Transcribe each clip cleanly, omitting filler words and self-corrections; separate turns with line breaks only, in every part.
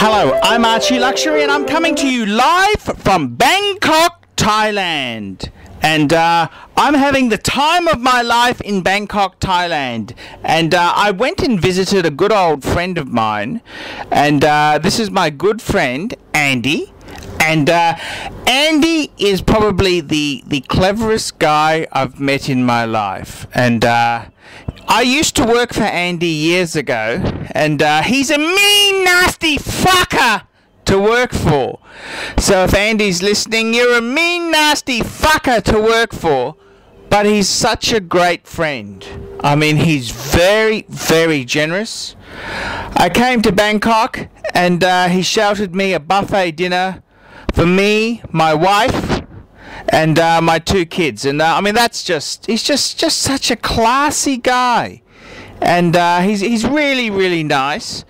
Hello, I'm Archie Luxury and I'm coming to you live from Bangkok, Thailand. And I'm having the time of my life in Bangkok, Thailand. And I went and visited a good old friend of mine. And this is my good friend, Andy. And Andy is probably the cleverest guy I've met in my life. And I used to work for Andy years ago, and he's a mean, nasty fucker to work for. So if Andy's listening, you're a mean, nasty fucker to work for, but he's such a great friend. I mean, he's very, very generous. I came to Bangkok, and he shouted me a buffet dinner for me, my wife, and my 2 kids. And I mean, he's just such a classy guy. And he's really, really nice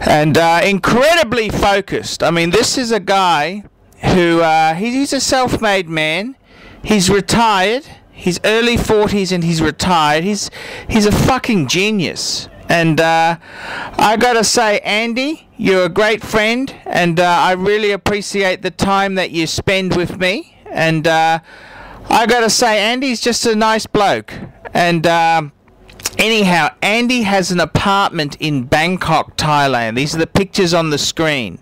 and incredibly focused. I mean, this is a guy who he's a self-made man. He's retired. He's early 40s and he's retired. He's a fucking genius. And I gotta say, Andy, you're a great friend, and I really appreciate the time that you spend with me. And I gotta say, Andy's just a nice bloke. And anyhow, Andy has an apartment in Bangkok, Thailand. These are the pictures on the screen.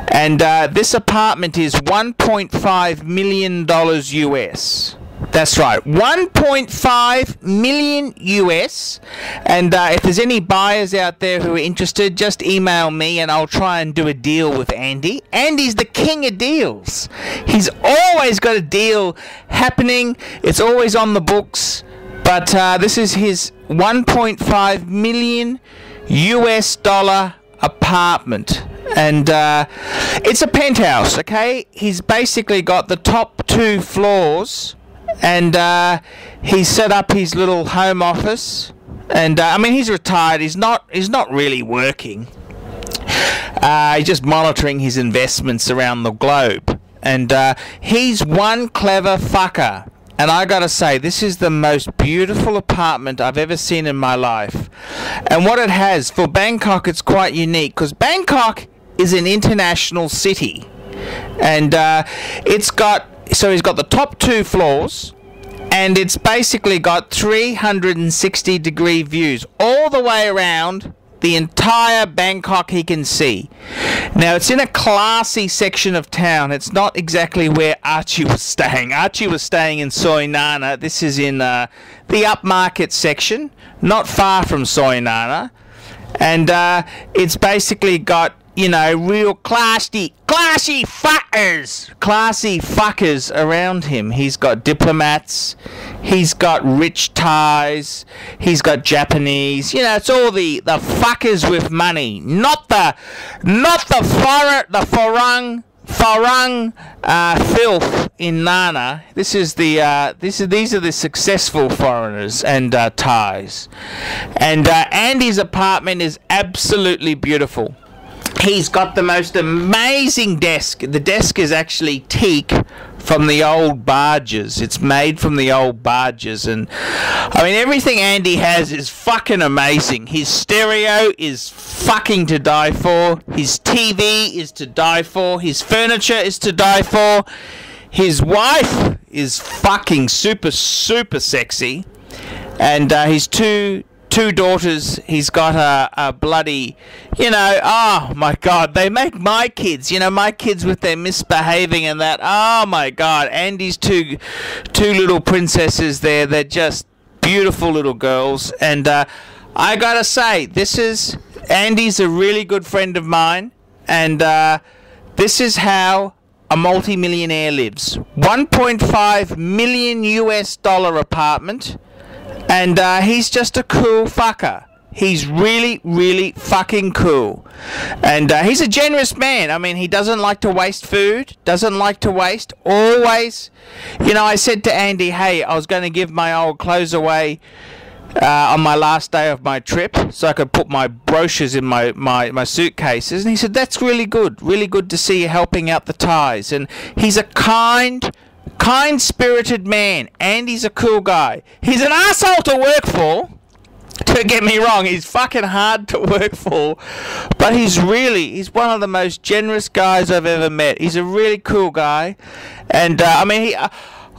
And this apartment is $1.5 million US. That's right, 1.5 million US. And if there's any buyers out there who are interested, just email me and I'll try and do a deal with Andy. Andy's the king of deals. He's always got a deal happening. It's always on the books. But this is his 1.5 million US dollar apartment. And it's a penthouse, okay? He's basically got the top 2 floors. And he's set up his little home office, and I mean, he's retired. He's not really working. He's just monitoring his investments around the globe, and he's one clever fucker. And I gotta say, this is the most beautiful apartment I've ever seen in my life. And what it has for Bangkok, it's quite unique because Bangkok is an international city, and he's got the top 2 floors, and it's basically got 360-degree views all the way around the entire Bangkok he can see. Now, it's in a classy section of town. It's not exactly where Archie was staying. Archie was staying in Soi Nana. This is in the upmarket section, not far from Soi Nana. And it's basically got, you know, real classy fuckers around him. He's got diplomats, he's got rich Thais, he's got Japanese. You know, it's all the fuckers with money, not the foreign filth in Nana. These are the successful foreigners and Thais. And Andy's apartment is absolutely beautiful. He's got the most amazing desk. The desk is actually teak from the old barges. It's made from the old barges. And I mean, everything Andy has is fucking amazing. His stereo is fucking to die for. His TV is to die for. His furniture is to die for. His wife is fucking super, super sexy. And his two daughters, he's got a bloody, you know, oh my god, they make my kids, you know, my kids with their misbehaving and that, oh my god, Andy's two little princesses there, they're just beautiful little girls. And I gotta say, Andy's a really good friend of mine, and this is how a multi-millionaire lives. 1.5 million US dollar apartment. And he's just a cool fucker. He's really, really fucking cool. And he's a generous man. I mean, he doesn't like to waste food. Doesn't like to waste. Always. You know, I said to Andy, hey, I was going to give my old clothes away on my last day of my trip so I could put my brochures in my suitcases. And he said, that's really good. Really good to see you helping out the Thais. And he's a kind-spirited man. Andy's a cool guy. He's an asshole to work for, Don't get me wrong, he's fucking hard to work for, but he's one of the most generous guys I've ever met. He's a really cool guy, and I mean,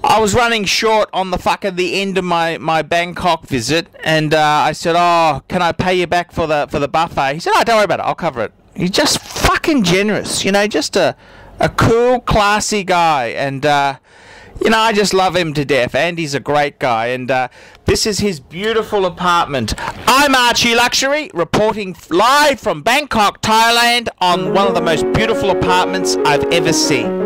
I was running short on the end of my Bangkok visit, and I said, "Oh, can I pay you back for the buffet?" He said, "Oh, don't worry about it, I'll cover it." He's just fucking generous, you know, just a cool, classy guy, and you know, I just love him to death. Andy's a great guy, and this is his beautiful apartment. I'm Archie Luxury, reporting live from Bangkok, Thailand, on one of the most beautiful apartments I've ever seen.